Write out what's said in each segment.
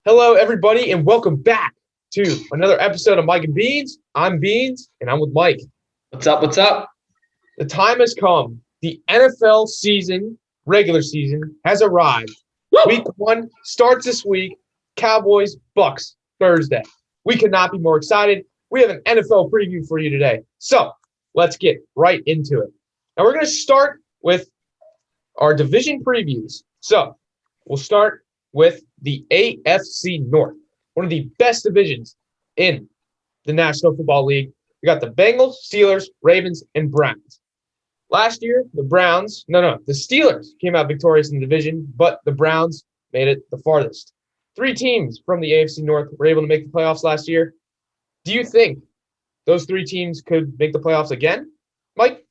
Hello, everybody, and welcome back to another episode of Mike and Beans. I'm Beans, and I'm with Mike. What's up? What's up? The time has come. The NFL season, regular season, has arrived. Week 1 starts this week. Cowboys, Bucks, Thursday. We could not be more excited. We have an NFL preview for you today. So let's get right into it. Now we're going to start with our division previews. So we'll start with the AFC North, one of the best divisions in the National Football League. We got the Bengals, Steelers, Ravens, and Browns. Last year, the Steelers came out victorious in the division, but the Browns made it the farthest. 3 teams from the AFC North were able to make the playoffs last year. Do you think those 3 teams could make the playoffs again, Mike?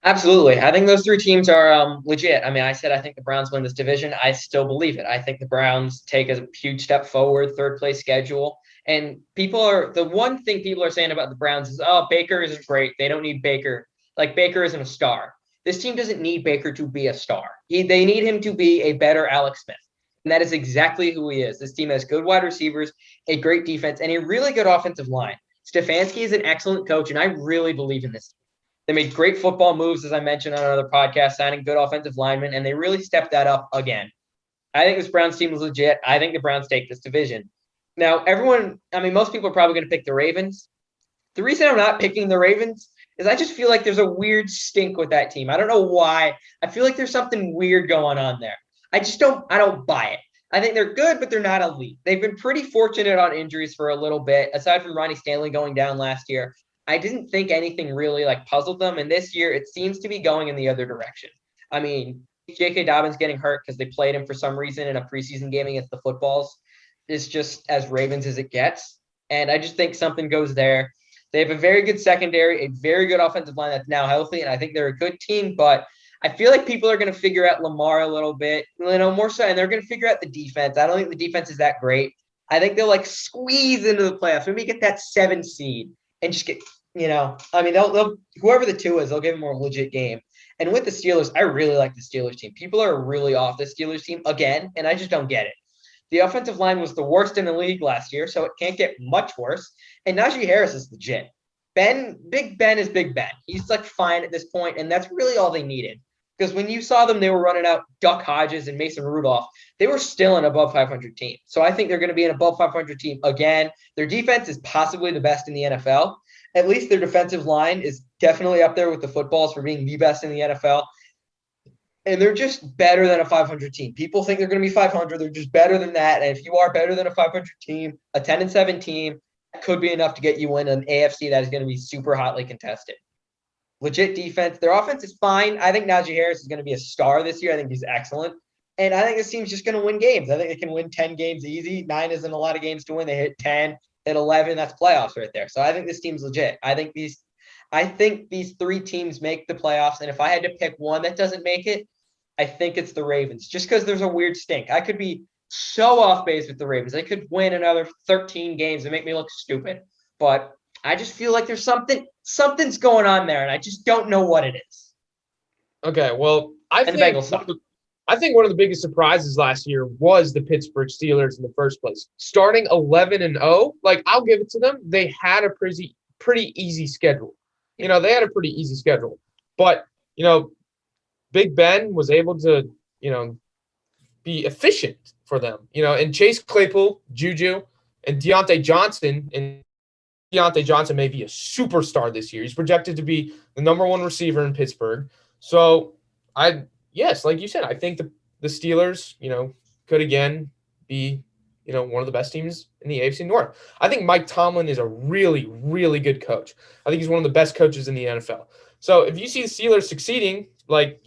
Absolutely. I think those 3 teams are legit. I said I think the Browns win this division. I still believe it. I think the Browns take a huge step forward, third place schedule. And the one thing people are saying about the Browns is, oh, Baker isn't great. They don't need Baker. Like, Baker isn't a star. This team doesn't need Baker to be a star. They need him to be a better Alex Smith. And that is exactly who he is. This team has good wide receivers, a great defense, and a really good offensive line. Stefanski is an excellent coach, and I really believe in this team. They made great football moves, as I mentioned on another podcast, signing good offensive linemen, and they really stepped that up again. I think this Browns team is legit. I think the Browns take this division. Now, most people are probably going to pick the Ravens. The reason I'm not picking the Ravens is I just feel like there's a weird stink with that team. I don't know why. I feel like there's something weird going on there. I don't buy it. I think they're good, but they're not elite. They've been pretty fortunate on injuries for a little bit, aside from Ronnie Stanley going down last year. I didn't think anything really puzzled them. And this year it seems to be going in the other direction. J.K. Dobbins getting hurt because they played him for some reason in a preseason game against the Footballs is just as Ravens as it gets. And I just think something goes there. They have a very good secondary, a very good offensive line that's now healthy. And I think they're a good team, but I feel like people are going to figure out Lamar a little bit, more so. And they're going to figure out the defense. I don't think the defense is that great. I think they'll squeeze into the playoffs. Maybe get that 7 seed and just get, they'll whoever the 2 is, they'll give them a more legit game. And with the Steelers, I really like the Steelers team. People are really off the Steelers team again, and I just don't get it. The offensive line was the worst in the league last year, so it can't get much worse. And Najee Harris is legit. Big Ben is Big Ben. He's fine at this point, and that's really all they needed. Because when you saw them, they were running out Duck Hodges and Mason Rudolph. They were still an above 500 team. So I think they're going to be an above 500 team again. Their defense is possibly the best in the NFL. At least their defensive line is definitely up there with the Footballs for being the best in the NFL. And they're just better than a 500 team. People think they're going to be 500. They're just better than that. And if you are better than a 500 team, a 10-7 team, that could be enough to get you in an AFC that is going to be super hotly contested. Legit defense. Their offense is fine. I think Najee Harris is going to be a star this year. I think he's excellent. And I think this team's just going to win games. I think they can win 10 games easy. 9 isn't a lot of games to win. They hit 10. At 11, that's playoffs right there. So I think this team's legit. I think these 3 teams make the playoffs. And if I had to pick one that doesn't make it, I think it's the Ravens. Just because there's a weird stink. I could be so off base with the Ravens. They could win another 13 games and make me look stupid. But I just feel like there's something's going on there, and I just don't know what it is. Okay, well, the Bengals suck. I think one of the biggest surprises last year was the Pittsburgh Steelers in the first place. Starting 11-0, I'll give it to them. They had a pretty easy schedule. They had a pretty easy schedule. But, Big Ben was able to, be efficient for them. And Chase Claypool, Juju, and Deontay Johnson. And Deontay Johnson may be a superstar this year. He's projected to be the number 1 receiver in Pittsburgh. So, yes, like you said, I think the Steelers, could again be, one of the best teams in the AFC North. I think Mike Tomlin is a really, really good coach. I think he's one of the best coaches in the NFL. So if you see the Steelers succeeding, they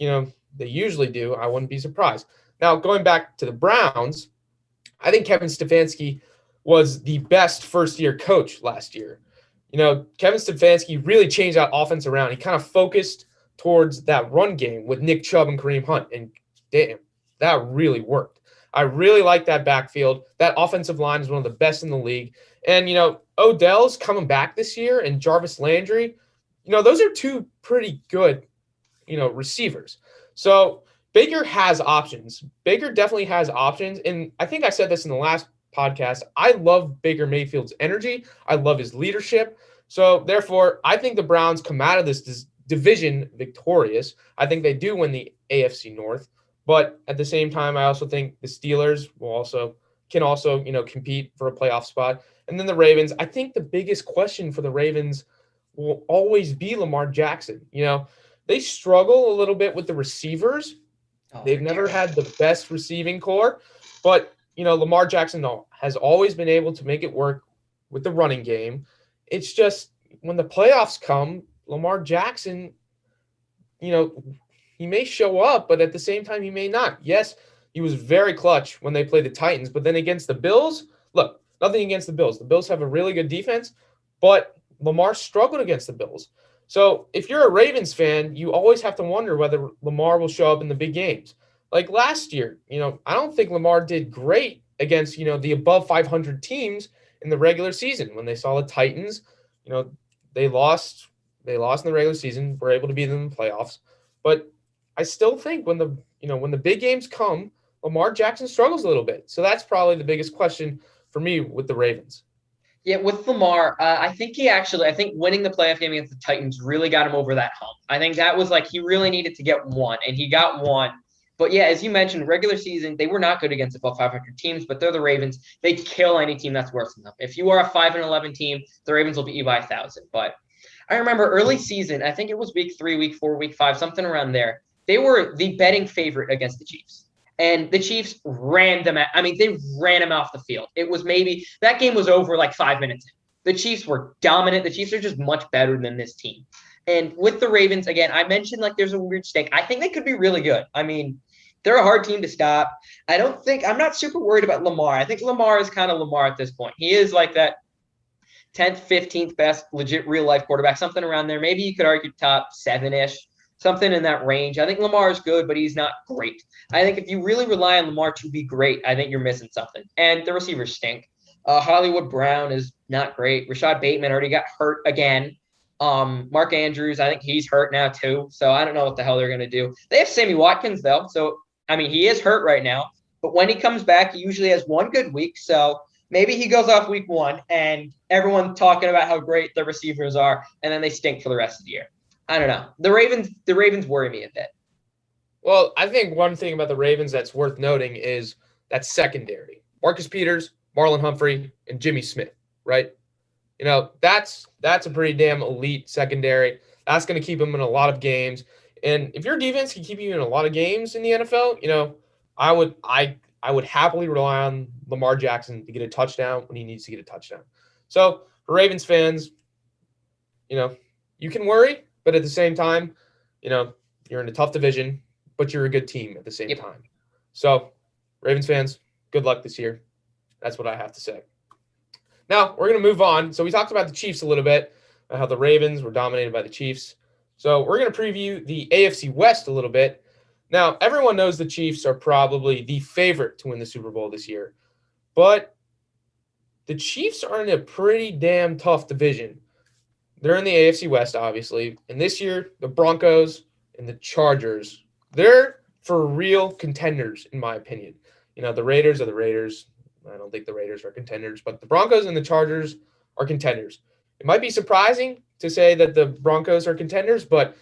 usually do, I wouldn't be surprised. Now, going back to the Browns, I think Kevin Stefanski was the best first-year coach last year. Kevin Stefanski really changed that offense around. He kind of focused towards that run game with Nick Chubb and Kareem Hunt. And damn, that really worked. I really like that backfield. That offensive line is one of the best in the league. And, Odell's coming back this year and Jarvis Landry, those are 2 pretty good, receivers. So Baker has options. Baker definitely has options. And I think I said this in the last podcast, I love Baker Mayfield's energy. I love his leadership. So therefore, I think the Browns come out of this division victorious. I think they do win the AFC North. But at the same time, I also think the Steelers can also compete for a playoff spot. And then the Ravens, I think the biggest question for the Ravens will always be Lamar Jackson. They struggle a little bit with the receivers. They've never had the best receiving core, but Lamar Jackson has always been able to make it work with the running game. It's just when the playoffs come, Lamar Jackson, he may show up, but at the same time, he may not. Yes, he was very clutch when they played the Titans, but then against the Bills, look, nothing against the Bills. The Bills have a really good defense, but Lamar struggled against the Bills. So if you're a Ravens fan, you always have to wonder whether Lamar will show up in the big games. Like last year, I don't think Lamar did great against, the above 500 teams in the regular season. When they saw the Titans, they lost in the regular season, were able to beat them in the playoffs. But I still think when the big games come, Lamar Jackson struggles a little bit. So that's probably the biggest question for me with the Ravens. Yeah, with Lamar, I think winning the playoff game against the Titans really got him over that hump. I think that was he really needed to get one, and he got one. But yeah, as you mentioned, regular season, they were not good against above 500 teams, but they're the Ravens. They kill any team that's worse than them. If you are a 5-11 team, the Ravens will beat you by 1,000. But I remember early season, I think it was week 3, week 4, week 5, something around there. They were the betting favorite against the Chiefs. And the Chiefs ran them they ran them off the field. It was that game was over 5 minutes in. The Chiefs were dominant. The Chiefs are just much better than this team. And with the Ravens, again, I mentioned there's a weird stake. I think they could be really good. They're a hard team to stop. I'm not super worried about Lamar. I think Lamar is kind of Lamar at this point. He is that 10th, 15th best legit real life quarterback, something around there. Maybe you could argue top 7-ish. Something in that range. I think Lamar is good, but he's not great. I think if you really rely on Lamar to be great, I think you're missing something. And the receivers stink. Hollywood Brown is not great. Rashad Bateman already got hurt again. Mark Andrews, I think he's hurt now too. So I don't know what the hell they're going to do. They have Sammy Watkins, though. So, he is hurt right now. But when he comes back, he usually has one good week. So maybe he goes off week 1 and everyone's talking about how great the receivers are, and then they stink for the rest of the year. I don't know. The Ravens worry me a bit. Well, I think one thing about the Ravens that's worth noting is that secondary. Marcus Peters, Marlon Humphrey, and Jimmy Smith, right? That's a pretty damn elite secondary. That's going to keep them in a lot of games. And if your defense can keep you in a lot of games in the NFL, I would happily rely on Lamar Jackson to get a touchdown when he needs to get a touchdown. So for Ravens fans, you can worry. But at the same time, you're in a tough division, but you're a good team at the same time. So, Ravens fans, good luck this year. That's what I have to say. Now, we're going to move on. So, we talked about the Chiefs a little bit, how the Ravens were dominated by the Chiefs. So, we're going to preview the AFC West a little bit. Now, everyone knows the Chiefs are probably the favorite to win the Super Bowl this year. But the Chiefs are in a pretty damn tough division. They're in the AFC West, obviously. And this year, the Broncos and the Chargers, they're for real contenders, in my opinion. The Raiders are the Raiders. I don't think the Raiders are contenders, but the Broncos and the Chargers are contenders. It might be surprising to say that the Broncos are contenders, but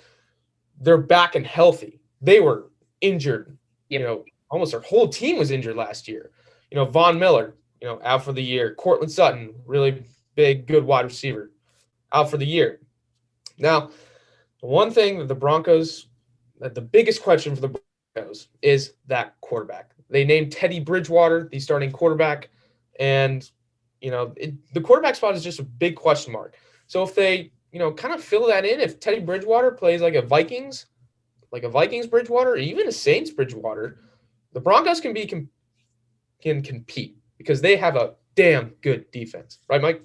they're back and healthy. They were injured. Almost their whole team was injured last year. Von Miller, out for the year. Cortland Sutton, really big, good wide receiver, out for the year. Now, the one thing that the biggest question for the Broncos is that quarterback. They named Teddy Bridgewater the starting quarterback, and the quarterback spot is just a big question mark. So if they kind of fill that in, if Teddy Bridgewater plays like a Vikings Bridgewater, or even a Saints Bridgewater, the Broncos can compete because they have a damn good defense, right, Mike?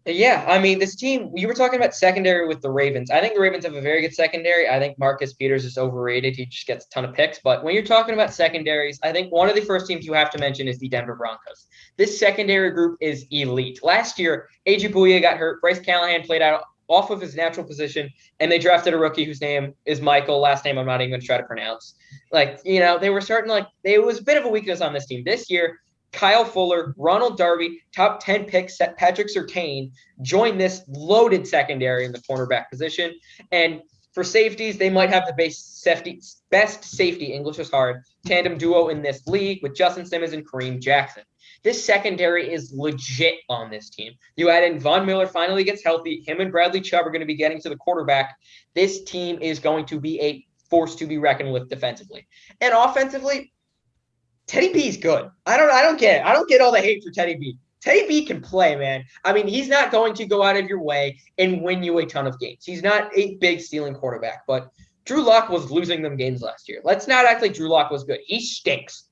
Yeah, this team, you were talking about secondary with the Ravens. I think the Ravens have a very good secondary. I think Marcus Peters is overrated. He just gets a ton of picks. But when you're talking about secondaries, I think one of the first teams you have to mention is the Denver Broncos. This secondary group is elite. Last year, A.J. Bouye got hurt. Bryce Callahan played out off of his natural position, and they drafted a rookie whose name is Michael. Last name I'm not even going to try to pronounce. They were starting it was a bit of a weakness on this team. This year, Kyle Fuller, Ronald Darby, top 10 picks, Patrick Surtain join this loaded secondary in the cornerback position. And for safeties, they might have the best safety, English is hard, tandem duo in this league with Justin Simmons and Kareem Jackson. This secondary is legit on this team. You add in Von Miller finally gets healthy. Him and Bradley Chubb are going to be getting to the quarterback. This team is going to be a force to be reckoned with defensively. And offensively, Teddy B is good. I don't get it. I don't get all the hate for Teddy B. Teddy B can play, man. I mean, he's not going to go out of your way and win you a ton of games. He's not a big stealing quarterback, but Drew Lock was losing them games last year. Let's not act like Drew Lock was good. He stinks.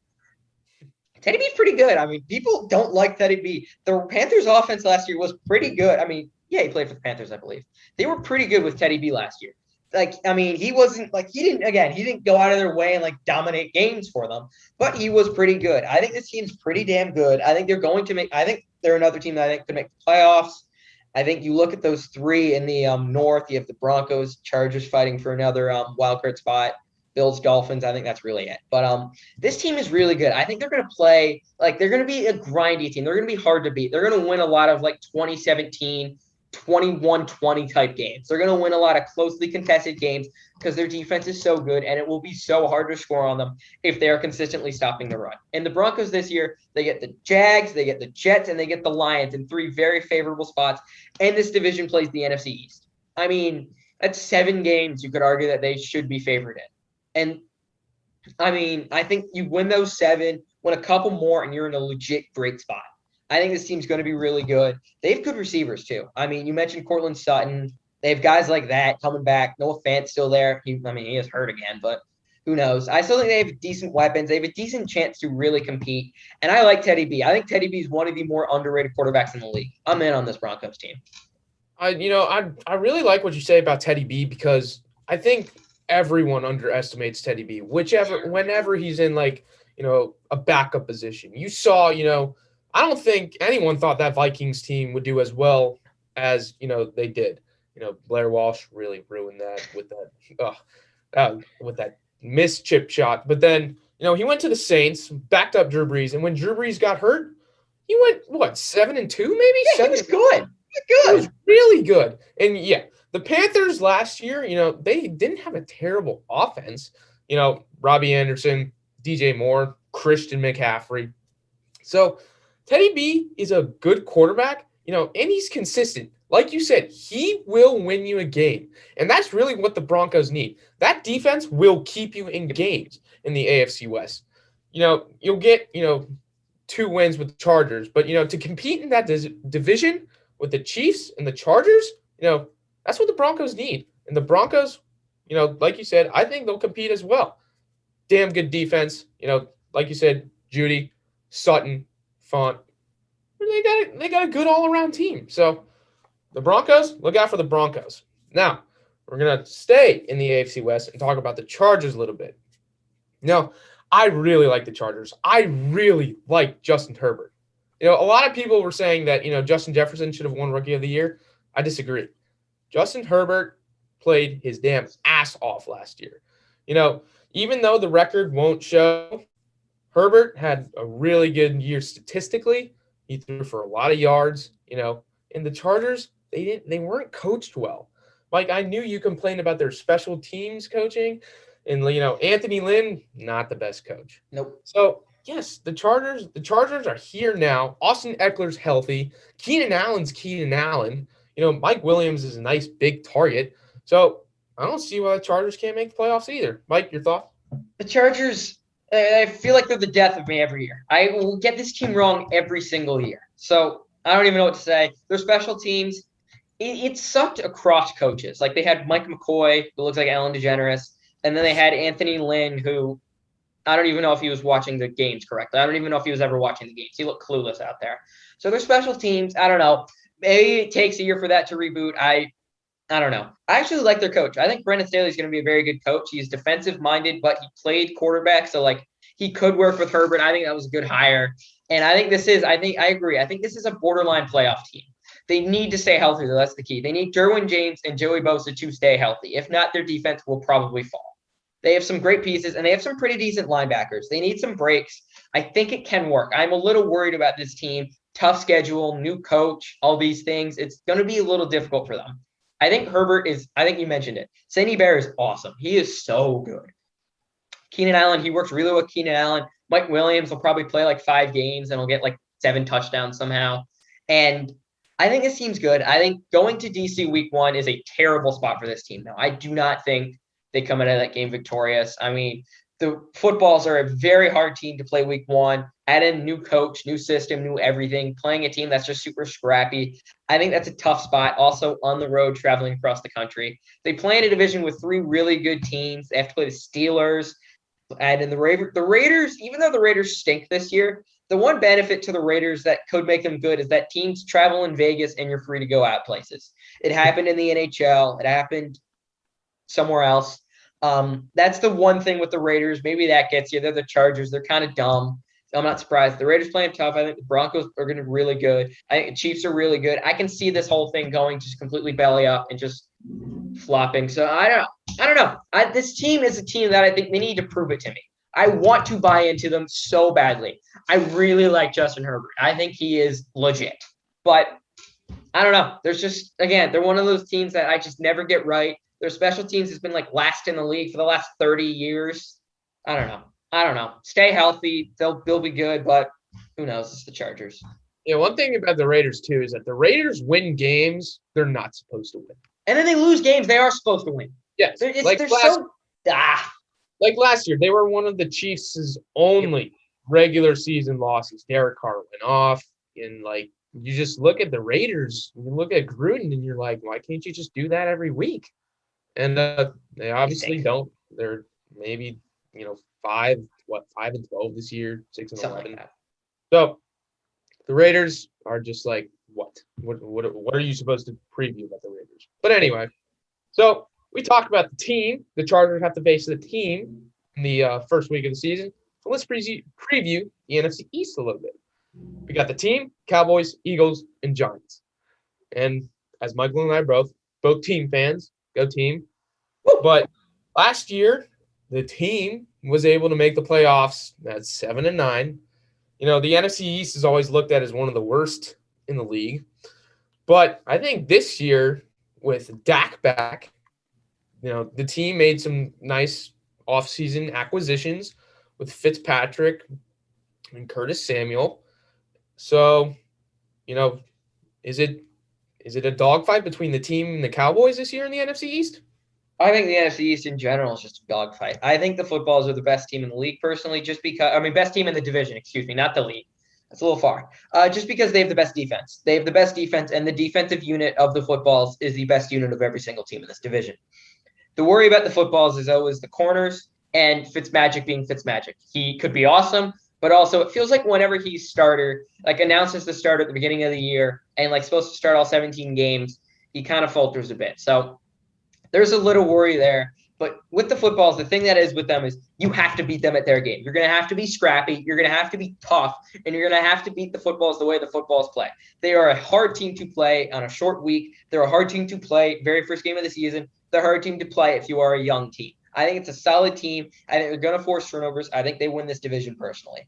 Teddy B's pretty good. I mean, people don't like Teddy B. The Panthers offense last year was pretty good. I mean, yeah, he played for the Panthers, I believe. They were pretty good with Teddy B last year. Like, I mean, he didn't go out of their way and like dominate games for them, but he was pretty good. I think this team's pretty damn good. I think they're another team that I think could make the playoffs. I think you look at those three in the North, you have the Broncos, Chargers fighting for another wild card spot, Bills, Dolphins. I think that's really it. But this team is really good. I think they're going to play, like, they're going to be a grindy team. They're going to be hard to beat. They're going to win a lot of like 2017, 21-20 type games. They're going to win a lot of closely contested games because their defense is so good, and it will be so hard to score on them if they are consistently stopping the run. And the Broncos this year, they get the Jags, they get the Jets, and they get the Lions in three very favorable spots. And this division plays the NFC East. I mean, that's 7 games you could argue that they should be favored in. And I mean, I think you win those 7, win a couple more, and you're in a legit great spot. I think this team's going to be really good. They have good receivers, too. I mean, you mentioned Cortland Sutton. They have guys like that coming back. Noah Fant's still there. He is hurt again, but who knows? I still think they have decent weapons. They have a decent chance to really compete. And I like Teddy B. I think Teddy B is one of the more underrated quarterbacks in the league. I'm in on this Broncos team. I really like what you say about Teddy B because I think everyone underestimates Teddy B, whenever he's in like, a backup position. You saw, I don't think anyone thought that Vikings team would do as well as, they did. Blair Walsh really ruined that with that missed chip shot. But then, he went to the Saints, backed up Drew Brees, and when Drew Brees got hurt, he went 7-2 maybe? Yeah, he was good. He was really good. And yeah, the Panthers last year, they didn't have a terrible offense. Robbie Anderson, DJ Moore, Christian McCaffrey. So Teddy B is a good quarterback, and he's consistent. Like you said, he will win you a game. And that's really what the Broncos need. That defense will keep you in games in the AFC West. You'll get, 2 wins with the Chargers. But, to compete in that division with the Chiefs and the Chargers, that's what the Broncos need. And the Broncos, like you said, I think they'll compete as well. Damn good defense. Like you said, Judy, Sutton, Font. They got a good all-around team. So the Broncos, look out for the Broncos. Now, we're going to stay in the AFC West and talk about the Chargers a little bit. I really like the Chargers. I really like Justin Herbert. A lot of people were saying that, Justin Jefferson should have won Rookie of the Year. I disagree. Justin Herbert played his damn ass off last year. Even though the record won't show, Herbert had a really good year statistically. He threw for a lot of yards, and the Chargers, they weren't coached well. Like, I knew you complained about their special teams coaching, and Anthony Lynn, not the best coach. Nope. So yes, the Chargers are here now. Austin Eckler's healthy. Keenan Allen's Keenan Allen. Mike Williams is a nice big target. So I don't see why the Chargers can't make the playoffs either. Mike, your thoughts? The Chargers, I feel like they're the death of me every year. I will get this team wrong every single year. So I don't even know what to say. Their special teams, it sucked across coaches. Like, they had Mike McCoy, who looks like Ellen DeGeneres, and then they had Anthony Lynn, who I don't even know if he was watching the games correctly. I don't even know if he was ever watching the games. He looked clueless out there. So their special teams, I don't know. Maybe it takes a year for that to reboot. I don't know. I actually like their coach. I think Brandon Staley is going to be a very good coach. He's defensive-minded, but he played quarterback, so, he could work with Herbert. I think that was a good hire. And I agree. I think this is a borderline playoff team. They need to stay healthy, though. That's the key. They need Derwin James and Joey Bosa to stay healthy. If not, their defense will probably fall. They have some great pieces, and they have some pretty decent linebackers. They need some breaks. I think it can work. I'm a little worried about this team. Tough schedule, new coach, all these things. It's going to be a little difficult for them. I think I think you mentioned it. Sandy Bear is awesome. He is so good. Keenan Allen, he works really well with Keenan Allen. Mike Williams will probably play like 5 games and will get like 7 touchdowns somehow. And I think this team's good. I think going to DC week 1 is a terrible spot for this team, though. I do not think they come out of that game victorious. I mean, the Footballs are a very hard team to play week 1. Add in new coach, new system, new everything, playing a team that's just super scrappy. I think that's a tough spot. Also on the road, traveling across the country. They play in a division with 3 really good teams. They have to play the Steelers. And in the Raiders, even though the Raiders stink this year, the one benefit to the Raiders that could make them good is that teams travel in Vegas and you're free to go out places. It happened in the NHL. It happened somewhere else. That's the one thing with the Raiders. Maybe that gets you. They're the Chargers. They're kind of dumb. I'm not surprised. The Raiders playing tough. I think the Broncos are going to be really good. I think the Chiefs are really good. I can see this whole thing going just completely belly up and just flopping. So I don't know. This team is a team that I think they need to prove it to me. I want to buy into them so badly. I really like Justin Herbert. I think he is legit. But I don't know. There's just, again, they're one of those teams that I just never get right. Their special teams has been like last in the league for the last 30 years. I don't know. Stay healthy. They'll be good, but who knows? It's the Chargers. Yeah, one thing about the Raiders, too, is that the Raiders win games they're not supposed to win. And then they lose games they are supposed to win. Yes. Like last year, they were one of the Chiefs' only regular season losses. Derek Carr went off, and like you just look at the Raiders, you look at Gruden, and you're like, why can't you just do that every week? And they obviously don't. They're maybe 5 and 12 this year, 6 and 11. Like so the Raiders are just like, what are you supposed to preview about the Raiders? But anyway, so we talked about the team. The Chargers have to face the team in the first week of the season. So let's preview the NFC East a little bit. We got the team: Cowboys, Eagles, and Giants. And as Michael and I both team fans, go team. But last year, the team was able to make the playoffs at 7-9. The NFC East is always looked at as one of the worst in the league. But I think this year, with Dak back, the team made some nice offseason acquisitions with Fitzpatrick and Curtis Samuel. So, is it a dogfight between the team and the Cowboys this year in the NFC East? I think the NFC East in general is just a dogfight. I think the Footballs are the best team in the league personally, best team in the division, not the league. That's a little far. Just because they have the best defense. They have the best defense, and the defensive unit of the Footballs is the best unit of every single team in this division. The worry about the Footballs is always the corners and Fitzmagic being Fitzmagic. He could be awesome, but also it feels like whenever he's announces the start at the beginning of the year and supposed to start all 17 games, he kind of falters a bit. So there's a little worry there. But with the Footballs, the thing that is with them is you have to beat them at their game. You're going to have to be scrappy. You're going to have to be tough. And you're going to have to beat the Footballs the way the Footballs play. They are a hard team to play on a short week. They're a hard team to play. Very first game of the season. They're a hard team to play if you are a young team. I think it's a solid team. I think they're going to force turnovers. I think they win this division personally.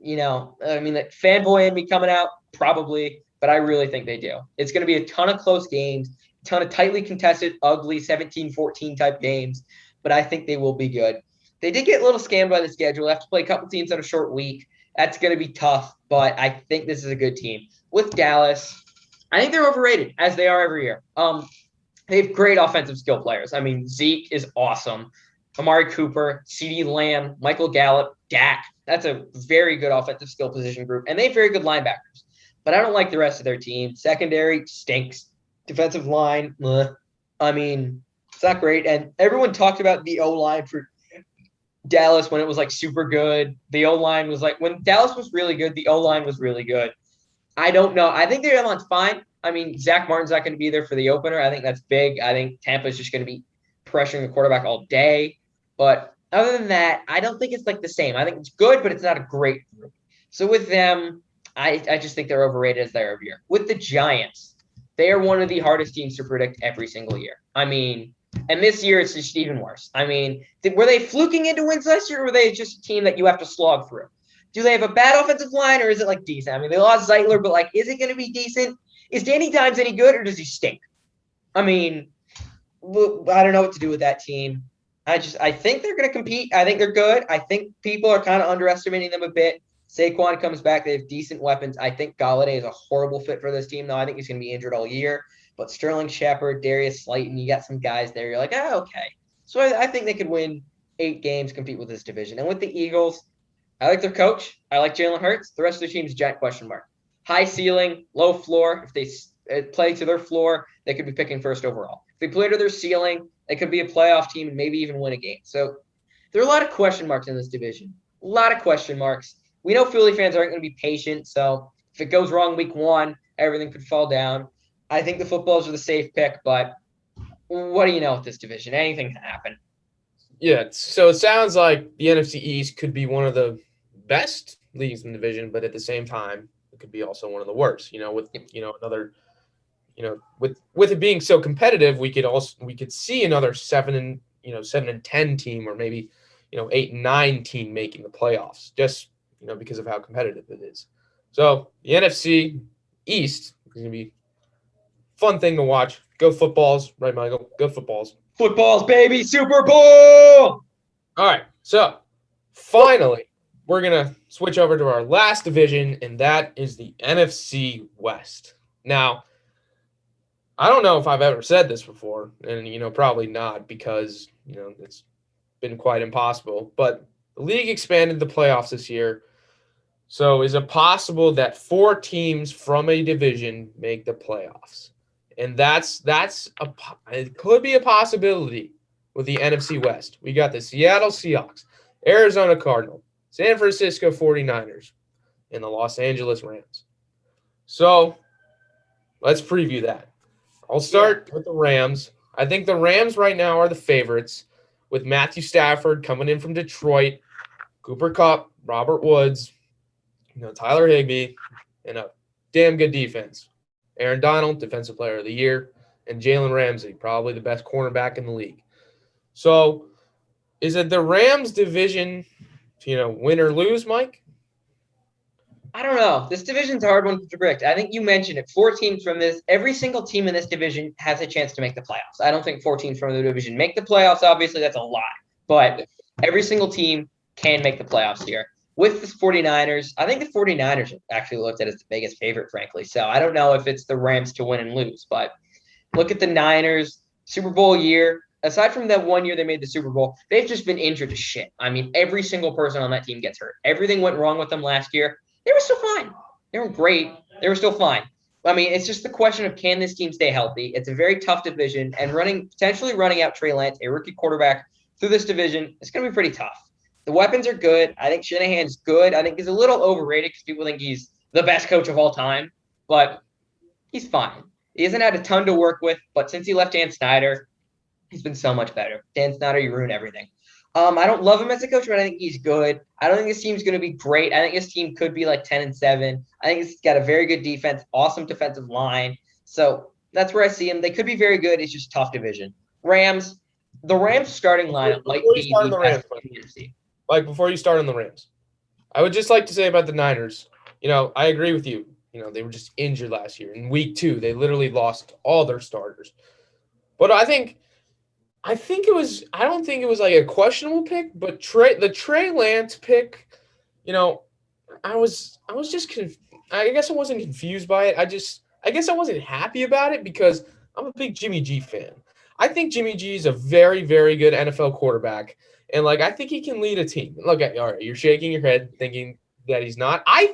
That fanboy in me coming out, probably. But I really think they do. It's going to be a ton of close games. Ton of tightly contested, ugly 17-14 type games, but I think they will be good. They did get a little scammed by the schedule. They have to play a couple teams on a short week. That's going to be tough, but I think this is a good team. With Dallas, I think they're overrated, as they are every year. They have great offensive skill players. I mean, Zeke is awesome. Amari Cooper, CeeDee Lamb, Michael Gallup, Dak. That's a very good offensive skill position group, and they have very good linebackers. But I don't like the rest of their team. Secondary stinks. Defensive line, it's not great. And everyone talked about the O-line for Dallas when it was super good. The O-line was when Dallas was really good, the O-line was really good. I don't know. I think their O-line's fine. Zach Martin's not going to be there for the opener. I think that's big. I think Tampa's just going to be pressuring the quarterback all day. But other than that, I don't think it's the same. I think it's good, but it's not a great group. So with them, I just think they're overrated as they are every year. With the Giants, they are one of the hardest teams to predict every single year. And this year it's just even worse. Were they fluking into wins last year, or were they just a team that you have to slog through? Do they have a bad offensive line, or is it like decent? I mean, they lost Zeitler, but like, is it going to be decent? Is Danny Dimes any good, or does he stink? I mean, I don't know what to do with that team. I think they're going to compete. I think they're good. I think people are kind of underestimating them a bit. Saquon comes back. They have decent weapons. I think Galladay is a horrible fit for this team, though. I think he's going to be injured all year. But Sterling Shepard, Darius Slayton, you got some guys there. You're like, oh, okay. So I think they could win 8 games, compete with this division. And with the Eagles, I like their coach. I like Jalen Hurts. The rest of the team is a giant question mark. High ceiling, low floor. If they play to their floor, they could be picking first overall. If they play to their ceiling, they could be a playoff team and maybe even win a game. So there are a lot of question marks in this division. A lot of question marks. We know Philly fans aren't going to be patient. So if it goes wrong week 1, everything could fall down. I think the footballs are the safe pick, but what do you know with this division? Anything can happen. Yeah, so it sounds like the NFC East could be one of the best leagues in the division, but at the same time, it could be also one of the worst. With another, with it being so competitive, we could see another 7-10 team, or maybe 8-9 team making the playoffs, just because of how competitive it is. So the NFC East is going to be a fun thing to watch. Go footballs, right, Michael? Go footballs. Footballs, baby, Super Bowl! All right, so finally, we're going to switch over to our last division, and that is the NFC West. Now, I don't know if I've ever said this before, and, probably not, because, it's been quite impossible, but the league expanded the playoffs this year. So is it possible that 4 teams from a division make the playoffs? And it could be a possibility with the NFC West. We got the Seattle Seahawks, Arizona Cardinals, San Francisco 49ers, and the Los Angeles Rams. So let's preview that. I'll start with the Rams. I think the Rams right now are the favorites, with Matthew Stafford coming in from Detroit, Cooper Kupp, Robert Woods, Tyler Higbee, and a damn good defense. Aaron Donald, Defensive Player of the Year, and Jalen Ramsey, probably the best cornerback in the league. So is it the Rams division, win or lose, Mike? I don't know. This division's a hard one to predict. I think you mentioned it. 4 teams from this. Every single team in this division has a chance to make the playoffs. I don't think 4 teams from the division make the playoffs. Obviously, that's a lot. But every single team can make the playoffs here. With the 49ers, I think the 49ers are actually looked at as the biggest favorite, frankly. So I don't know if it's the Rams to win and lose. But look at the Niners, Super Bowl year. Aside from that one year they made the Super Bowl, they've just been injured to shit. I mean, every single person on that team gets hurt. Everything went wrong with them last year. They were still fine. They were great. They were still fine. I mean, it's just the question of, can this team stay healthy? It's a very tough division, and potentially running out Trey Lance, a rookie quarterback, through this division, it's going to be pretty tough. The weapons are good. I think Shanahan's good. I think he's a little overrated because people think he's the best coach of all time, but he's fine. He hasn't had a ton to work with, but since he left Dan Snyder, he's been so much better. Dan Snyder, you ruin everything. I don't love him as a coach, but I think he's good. I don't think this team's going to be great. I think this team could be like 10-7. I think it's got a very good defense, awesome defensive line. So that's where I see him. They could be very good. It's just a tough division. Rams, the Rams starting lineup might be the best in the NFC. Like, before you start on the Rams, I would just like to say about the Niners, I agree with you. They were just injured last year. In week 2, they literally lost all their starters. But I don't think it was like a questionable pick, but the Trey Lance pick, I was just I guess I wasn't confused by it. I guess I wasn't happy about it because I'm a big Jimmy G fan. I think Jimmy G is a very, very good NFL quarterback. And, I think he can lead a team. Look, all right, you're shaking your head thinking that he's not. I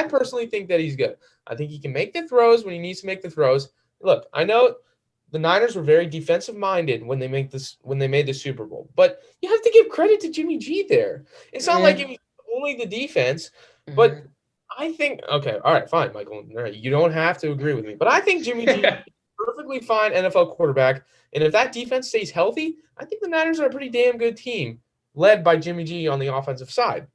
personally think that he's good. I think he can make the throws when he needs to make the throws. Look, I know the Niners were very defensive-minded when they made the Super Bowl. But you have to give credit to Jimmy G there. It's not like it was only the defense. But I think – okay, all right, fine, Michael. All right, you don't have to agree with me. But I think Jimmy G is a perfectly fine NFL quarterback. And if that defense stays healthy, I think the Niners are a pretty damn good team led by Jimmy G on the offensive side.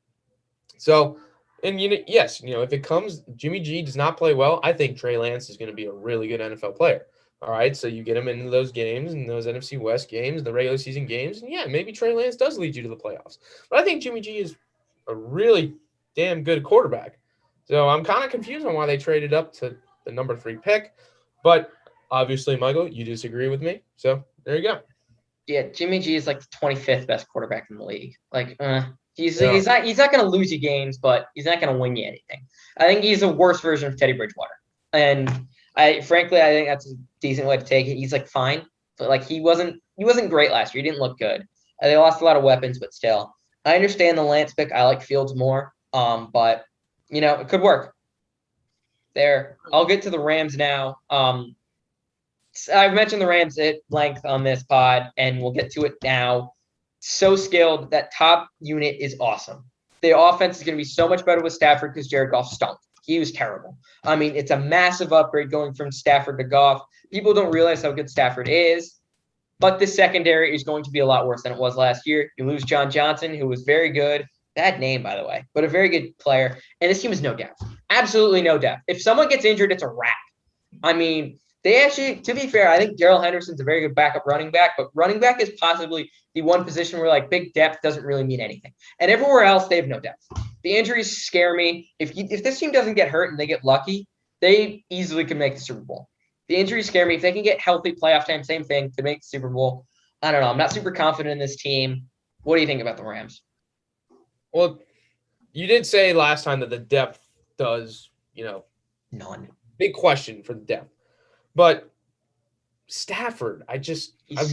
So, and yes, if it comes, Jimmy G does not play well, I think Trey Lance is going to be a really good NFL player. All right, so you get him into those games and those NFC West games, the regular season games, and yeah, maybe Trey Lance does lead you to the playoffs. But I think Jimmy G is a really damn good quarterback. So I'm kind of confused on why they traded up to the number 3 pick. But obviously, Michael, you disagree with me. So there you go. Yeah, Jimmy G is like the 25th best quarterback in the league. Like, he's Yeah. he's not going to lose you games, but he's not going to win you anything. I think he's a worse version of Teddy Bridgewater, and I think that's a decent way to take it. He's like fine, but like he wasn't great last year. He didn't look good. They lost a lot of weapons, but still, I understand the Lance pick. I like Fields more, but it could work. There, I'll get to the Rams now. I've mentioned the Rams at length on this pod, and we'll get to it now. So skilled. That top unit is awesome. The offense is going to be so much better with Stafford because Jared Goff stunk. He was terrible. I mean, it's a massive upgrade going from Stafford to Goff. People don't realize how good Stafford is, but the secondary is going to be a lot worse than it was last year. You lose John Johnson, who was very good. Bad name, by the way, but a very good player. And this team has no depth. Absolutely no depth. If someone gets injured, it's a wrap. I mean, they actually, to be fair, I think Darrell Henderson's a very good backup running back, but running back is possibly the one position where like big depth doesn't really mean anything. And everywhere else, they have no depth. The injuries scare me. If this team doesn't get hurt and they get lucky, they easily can make the Super Bowl. The injuries scare me. If they can get healthy playoff time, same thing to make the Super Bowl. I don't know. I'm not super confident in this team. What do you think about the Rams? Well, you did say last time that the depth does, None. Big question for the depth. But Stafford, I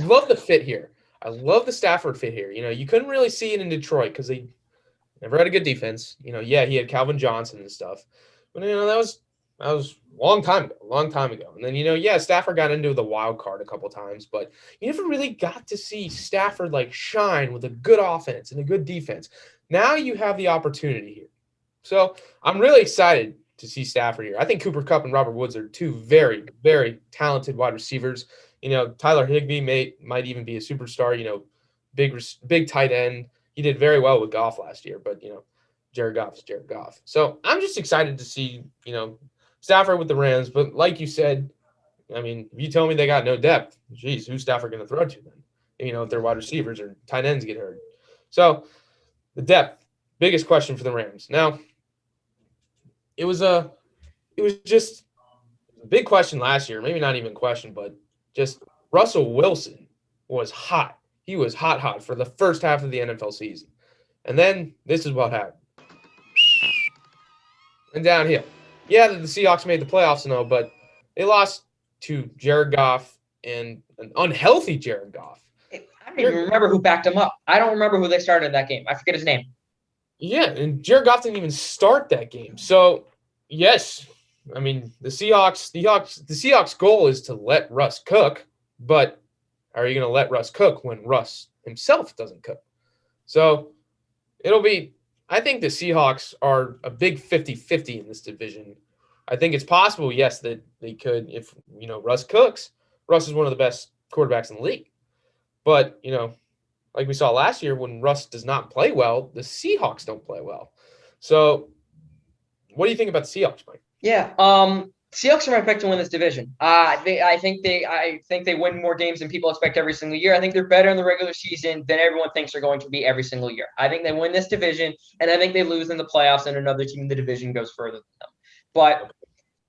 love the fit here. I love the Stafford fit here. You couldn't really see it in Detroit because they never had a good defense. Yeah, he had Calvin Johnson and stuff. But, that was a long time ago. And then, Stafford got into the wild card a couple times, but you never really got to see Stafford like shine with a good offense and a good defense. Now you have the opportunity here. So I'm really excited to see Stafford here. I think Cooper Kupp and Robert Woods are two very, very talented wide receivers. Tyler Higbee might even be a superstar, big tight end. He did very well with Goff last year, but, Jared Goff is Jared Goff. So I'm just excited to see, Stafford with the Rams. But like you said, I mean, if you tell me they got no depth, geez, who's Stafford going to throw to then? If their wide receivers or tight ends get hurt. So the depth, biggest question for the Rams. Now, it was just a big question last year. Maybe not even a question, but just Russell Wilson was hot. He was hot for the first half of the NFL season. And then this is what happened. And downhill. Yeah, the Seahawks made the playoffs and all, but they lost to Jared Goff and an unhealthy Jared Goff. I don't even remember who backed him up. I don't remember who they started in that game. I forget his name. Yeah, and Jared Goff didn't even start that game. So, yes, I mean, the Seahawks' goal is to let Russ cook, but how are you going to let Russ cook when Russ himself doesn't cook? So, I think the Seahawks are a big 50-50 in this division. I think it's possible, yes, that they could, if, Russ cooks. Russ is one of the best quarterbacks in the league. But, like we saw last year, when Russ does not play well, the Seahawks don't play well. So, what do you think about the Seahawks, Mike? Yeah, Seahawks are my pick to win this division. I think they win more games than people expect every single year. I think they're better in the regular season than everyone thinks they're going to be every single year. I think they win this division, and I think they lose in the playoffs, and another team in the division goes further than them. But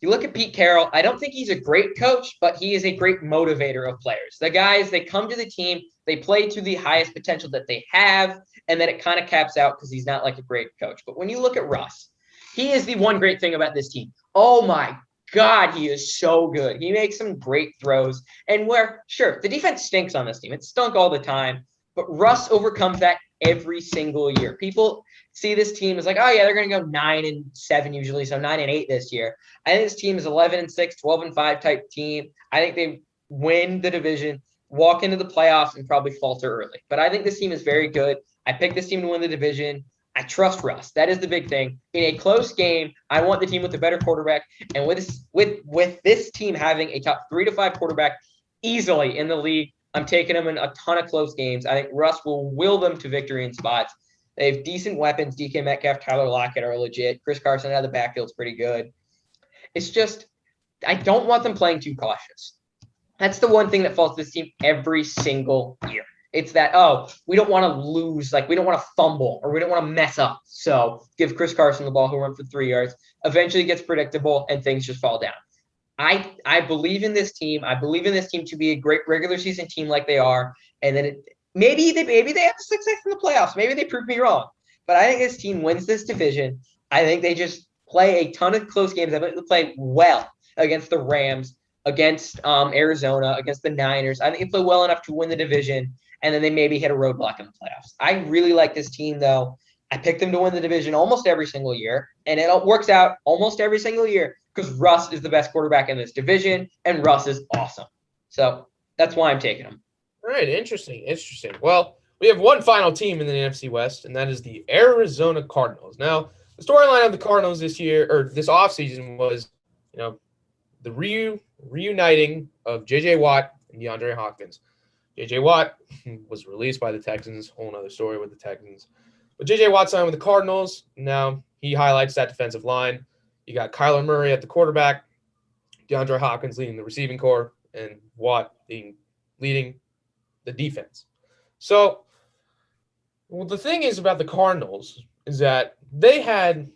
you look at Pete Carroll, I don't think he's a great coach, but he is a great motivator of players. The guys, they come to the team, they play to the highest potential that they have, and then it kind of caps out because he's not like a great coach. But when you look at Russ, he is the one great thing about this team. Oh my God, he is so good. He makes some great throws. And sure, the defense stinks on this team. It stunk all the time, but Russ overcomes that every single year. People see this team as like, oh yeah, they're going to go 9-7 usually, so 9-8 this year. I think this team is 11-6, 12-5 type team. I think they win the division, walk into the playoffs, and probably falter early. But I think this team is very good. I picked this team to win the division. I trust Russ. That is the big thing. In a close game, I want the team with the better quarterback. And with this team having a top 3 to 5 quarterback easily in the league, I'm taking them in a ton of close games. I think Russ will will them to victory in spots. They have decent weapons. DK Metcalf, Tyler Lockett are legit. Chris Carson out of the backfield's pretty good. It's just, I don't want them playing too cautious. That's the one thing that falls to this team every single year. It's that, oh, we don't want to lose, like we don't want to fumble or we don't want to mess up. So give Chris Carson the ball, he'll run for 3 yards. Eventually gets predictable and things just fall down. I believe in this team. I believe in this team to be a great regular season team like they are. And then maybe they have success in the playoffs. Maybe they prove me wrong. But I think this team wins this division. I think they just play a ton of close games. I think they play well against the Rams, against Arizona, against the Niners. I think they play well enough to win the division, and then they maybe hit a roadblock in the playoffs. I really like this team, though. I picked them to win the division almost every single year, and it works out almost every single year because Russ is the best quarterback in this division, and Russ is awesome. So that's why I'm taking him. All right, interesting. Well, we have one final team in the NFC West, and that is the Arizona Cardinals. Now, the storyline of the Cardinals this year, or this offseason, was, the reuniting of J.J. Watt and DeAndre Hopkins. J.J. Watt was released by the Texans, whole other story with the Texans. But J.J. Watt signed with the Cardinals. Now he highlights that defensive line. You got Kyler Murray at the quarterback, DeAndre Hopkins leading the receiving corps, and Watt leading the defense. So, the thing is about the Cardinals is that they had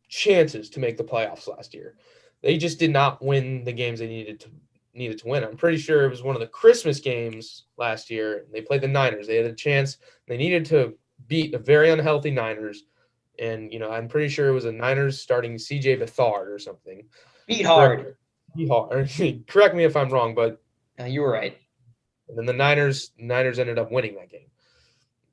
chances to make the playoffs last year. They just did not win the games they needed to win. I'm pretty sure it was one of the Christmas games last year. They played the Niners. They had a chance. They needed to beat a very unhealthy Niners. And, I'm pretty sure it was a Niners starting C.J. Beathard or something. Beat hard. Correct me if I'm wrong, but you were right. And then the Niners ended up winning that game.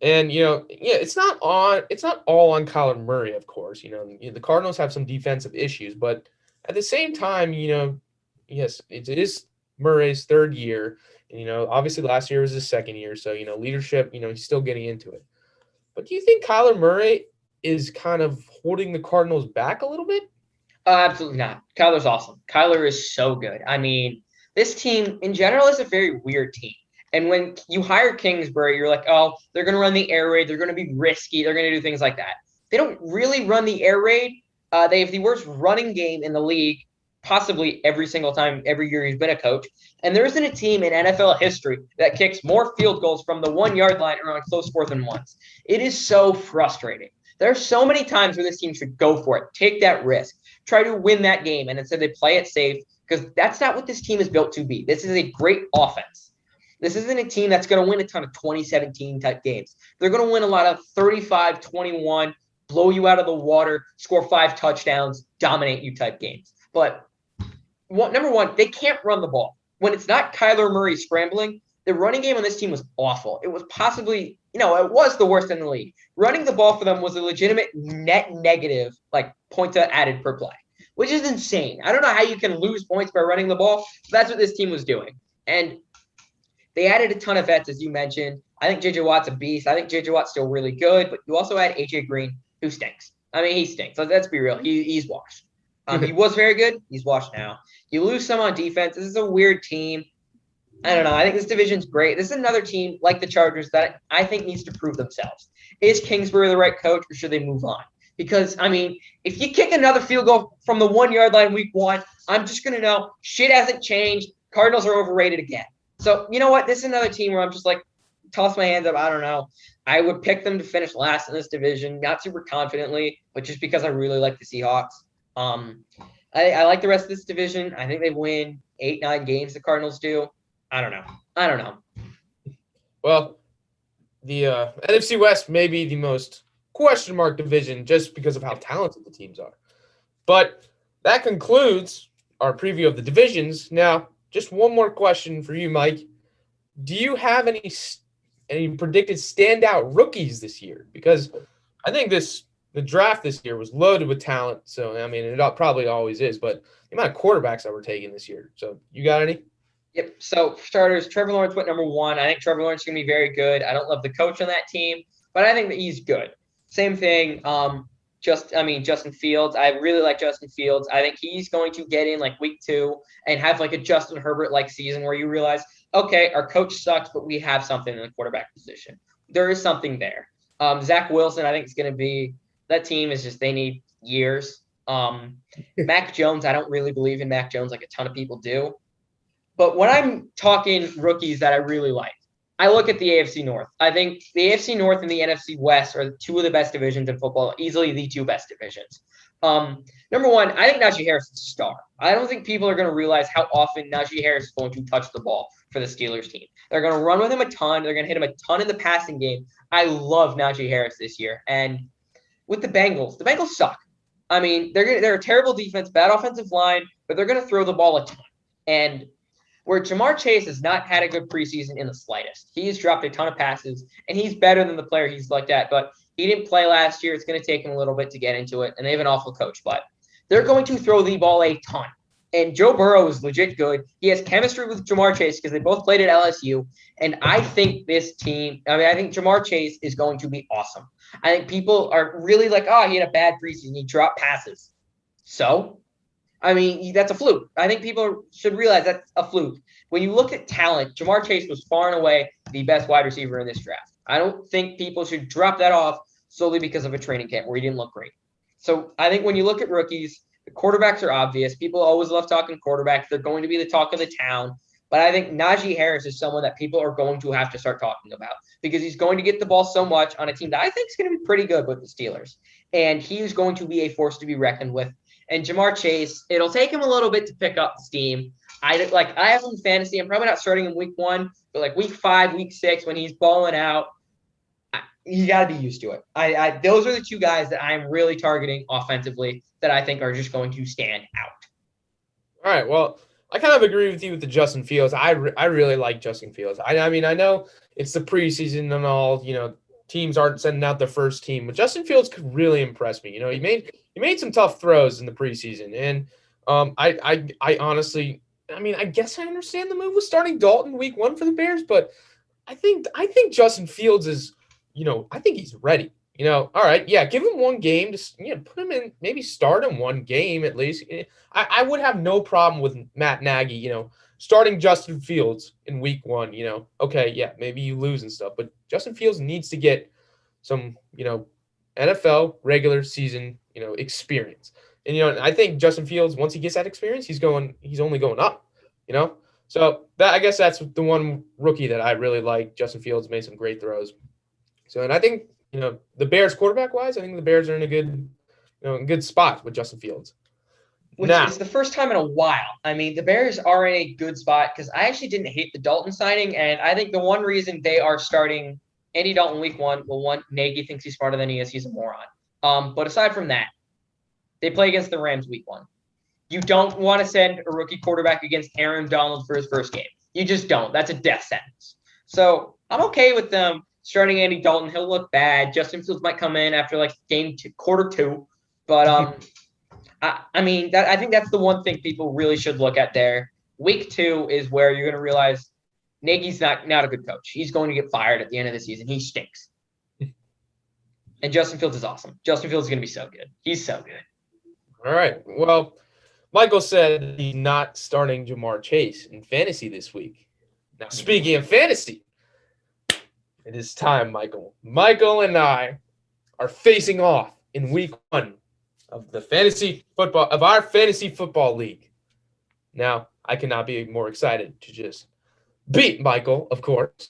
And, it's not all on Kyler Murray, of course. The Cardinals have some defensive issues, but at the same time, yes, it is Murray's third year. And, obviously last year was his second year. So, leadership, he's still getting into it. But do you think Kyler Murray is kind of holding the Cardinals back a little bit? Absolutely not. Kyler's awesome. Kyler is so good. I mean, this team in general is a very weird team. And when you hire Kingsbury, you're like, oh, they're going to run the air raid. They're going to be risky. They're going to do things like that. They don't really run the air raid. They have the worst running game in the league, possibly every single time, every year he's been a coach. And there isn't a team in NFL history that kicks more field goals from the 1 yard line or on close 4th and 1s. It is so frustrating. There are so many times where this team should go for it, take that risk, try to win that game, and instead they play it safe because that's not what this team is built to be. This is a great offense. This isn't a team that's going to win a ton of 2017 type games. They're going to win a lot of 35-21, blow you out of the water, score 5 touchdowns, dominate you type games. But number one, they can't run the ball. When it's not Kyler Murray scrambling, the running game on this team was awful. It was possibly, it was the worst in the league. Running the ball for them was a legitimate net negative, like points added per play, which is insane. I don't know how you can lose points by running the ball. But that's what this team was doing. And they added a ton of vets, as you mentioned. I think J.J. Watt's a beast. I think J.J. Watt's still really good, but you also had A.J. Green, who stinks. I mean, he stinks. Let's be real. He's washed. He was very good. He's washed now. You lose some on defense. This is a weird team. I don't know. I think this division's great. This is another team like the Chargers that I think needs to prove themselves. Is Kingsbury the right coach, or should they move on? Because, I mean, if you kick another field goal from the 1 yard line week 1, I'm just going to know shit hasn't changed. Cardinals are overrated again. So, you know what? This is another team where I'm just like, toss my hands up. I don't know. I would pick them to finish last in this division, not super confidently, but just because I really like the Seahawks. I like the rest of this division. I think they win 8-9 games. The Cardinals do. I don't know. Well, the NFC West may be the most question mark division just because of how talented the teams are. But that concludes our preview of the divisions. Now, just one more question for you, Mike. Do you have any predicted standout rookies this year? Because I think the draft this year was loaded with talent. So, I mean, it probably always is. But the amount of quarterbacks that were taken this year. So, you got any? Yep. So, for starters, Trevor Lawrence went number 1. I think Trevor Lawrence is going to be very good. I don't love the coach on that team, but I think that he's good. Same thing. Justin Fields. I really like Justin Fields. I think he's going to get in like week 2 and have like a Justin Herbert-like season where you realize, okay, our coach sucks, but we have something in the quarterback position. There is something there. Zach Wilson, I think it's going to be – that team is just – they need years. Mac Jones, I don't really believe in Mac Jones like a ton of people do. But when I'm talking rookies that I really like, I look at the AFC North. I think the AFC North and the NFC West are two of the best divisions in football, easily the two best divisions. Number one, I think Najee Harris is a star. I don't think people are going to realize how often Najee Harris is going to touch the ball for the Steelers team. They're going to run with him a ton. They're going to hit him a ton in the passing game. I love Najee Harris this year. And with the Bengals suck. I mean, they're a terrible defense, bad offensive line, but they're going to throw the ball a ton. And where Jamar Chase has not had a good preseason in the slightest. He has dropped a ton of passes, and he's better than the player he's looked at, but he didn't play last year. It's going to take him a little bit to get into it, and they have an awful coach, but they're going to throw the ball a ton. And Joe Burrow is legit good. He has chemistry with Jamar Chase because they both played at LSU, and I think I think Jamar Chase is going to be awesome. I think people are really like, he had a bad preseason. He dropped passes. So, I mean, that's a fluke. I think people should realize that's a fluke. When you look at talent, Jamar Chase was far and away the best wide receiver in this draft. I don't think people should drop that off solely because of a training camp where he didn't look great. So I think when you look at rookies, the quarterbacks are obvious. People always love talking quarterbacks. They're going to be the talk of the town. But I think Najee Harris is someone that people are going to have to start talking about because he's going to get the ball so much on a team that I think is going to be pretty good with the Steelers. And he is going to be a force to be reckoned with. And Jamar Chase, it'll take him a little bit to pick up steam. I have him in fantasy. I'm probably not starting him week 1, but like week 5, week 6, when he's balling out, you got to be used to it. Those are the two guys that I'm really targeting offensively that I think are just going to stand out. All right. Well, I kind of agree with you with the Justin Fields. I really like Justin Fields. I mean, I know it's the preseason and all, teams aren't sending out their first team, but Justin Fields could really impress me. He made some tough throws in the preseason, and I honestly, I guess I understand the move with starting Dalton week 1 for the Bears, but I think Justin Fields is, I think he's ready. All right, yeah, give him one game to put him in, maybe start him one game at least. I would have no problem with Matt Nagy, starting Justin Fields in week 1. Okay, yeah, maybe you lose and stuff, but Justin Fields needs to get some, NFL regular season, experience. And I think Justin Fields, once he gets that experience, he's only going up. So I guess that's the one rookie that I really like. Justin Fields made some great throws. So, and I think, the Bears quarterback wise, I think the Bears are in a good spot with Justin Fields. Which is the first time in a while. I mean, the Bears are in a good spot because I actually didn't hate the Dalton signing, and I think the one reason they are starting Andy Dalton week 1, Nagy thinks he's smarter than he is. He's a moron. But aside from that, they play against the Rams week 1. You don't want to send a rookie quarterback against Aaron Donald for his first game. You just don't. That's a death sentence. So I'm okay with them starting Andy Dalton. He'll look bad. Justin Fields might come in after quarter 2. But I think that's the one thing people really should look at there. Week 2 is where you're going to realize Nagy's not a good coach. He's going to get fired at the end of the season. He stinks. And Justin Fields is awesome. Justin Fields is going to be so good. He's so good. All right. Well, Michael said he's not starting Jamar Chase in fantasy this week. Now, speaking of fantasy, it is time, Michael. Michael and I are facing off in week 1 of our fantasy football league. Now, I cannot be more excited to just beat Michael, of course.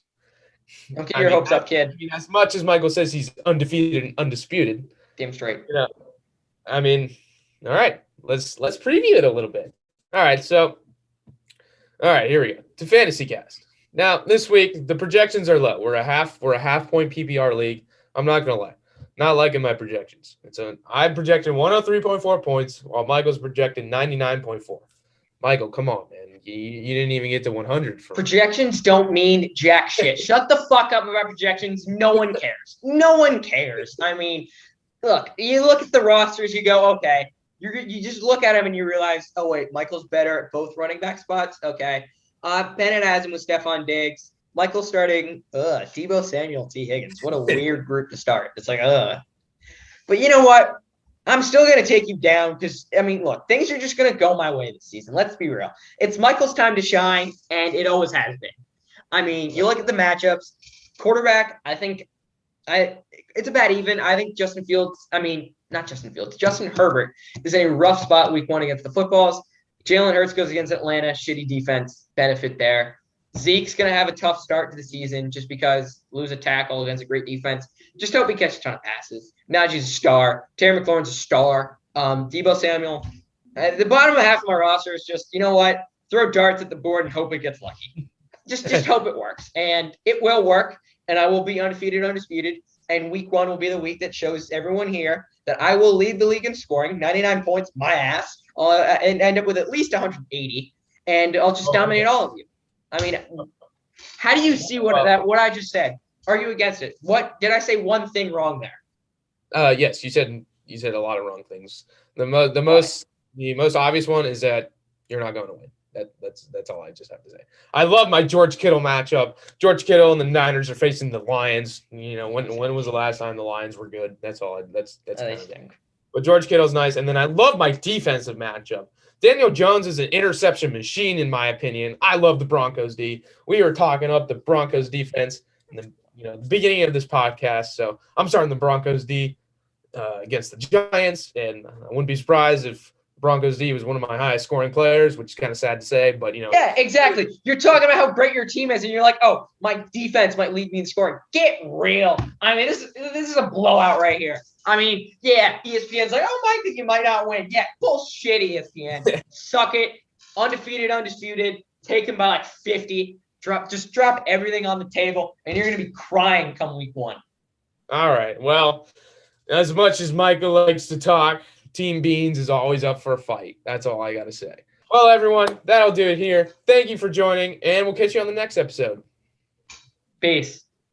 Don't get your hopes up, kid. As much as Michael says he's undefeated and undisputed. Damn straight. All right. Let's preview it a little bit. All right, here we go. To Fantasy Cast. Now, this week, the projections are low. We're a half point PPR league. I'm not going to lie. Not liking my projections. I projected 103.4 points, while Michael's projected 99.4. Michael, come on, man. You didn't even get to 100. Projections don't mean jack shit. Shut the fuck up about projections. No one cares. No one cares. I mean, look, you look at the rosters, you go, okay. You just look at him and you realize, oh, wait, Michael's better at both running back spots. Okay. Bennett has him with Stephon Diggs. Michael's starting Deebo Samuel, T. Higgins. What a weird group to start. It's like, But you know what? I'm still going to take you down because, look, things are just going to go my way this season. Let's be real. It's Michael's time to shine, and it always has been. You look at the matchups. Quarterback, I think it's about even. I think Justin Herbert is in a rough spot week 1 against the Footballs. Jalen Hurts goes against Atlanta. Shitty defense. Benefit there. Zeke's going to have a tough start to the season just because lose a tackle against a great defense. Just hope he catches a ton of passes. Najee's a star. Terry McLaurin's a star. Deebo Samuel. The bottom half of my roster is just, you know what? Throw darts at the board and hope it gets lucky. Just hope it works. And it will work. And I will be undefeated, undisputed. And week 1 will be the week that shows everyone here that I will lead the league in scoring, 99 points, my ass, and end up with at least 180. And I'll just dominate all of you. I mean, how do you see what I just said? Are you against it? What did I say? One thing wrong there? Yes, you said a lot of wrong things. The most obvious one is that you're not going to win. That's all I just have to say. I love my George Kittle matchup. George Kittle and the Niners are facing the Lions. You know, when was the last time the Lions were good? That's all. That's kind of thing. But George Kittle's nice, and then I love my defensive matchup. Daniel Jones is an interception machine, in my opinion. I love the Broncos D. We were talking up the Broncos defense in the beginning of this podcast, so I'm starting the Broncos D against the Giants, and I wouldn't be surprised if Broncos D was one of my highest scoring players, which is kind of sad to say, but Yeah, exactly. You're talking about how great your team is, and you're like, oh, my defense might lead me in scoring. Get real. I mean, this is a blowout right here. I mean, yeah, ESPN's like, oh, Mike, you might not win. Yeah, bullshit, ESPN. Suck it. Undefeated, undisputed. Taken by like 50. Just drop everything on the table, and you're going to be crying come week 1. All right. Well, as much as Michael likes to talk, Team Beans is always up for a fight. That's all I got to say. Well, everyone, that'll do it here. Thank you for joining, and we'll catch you on the next episode. Peace.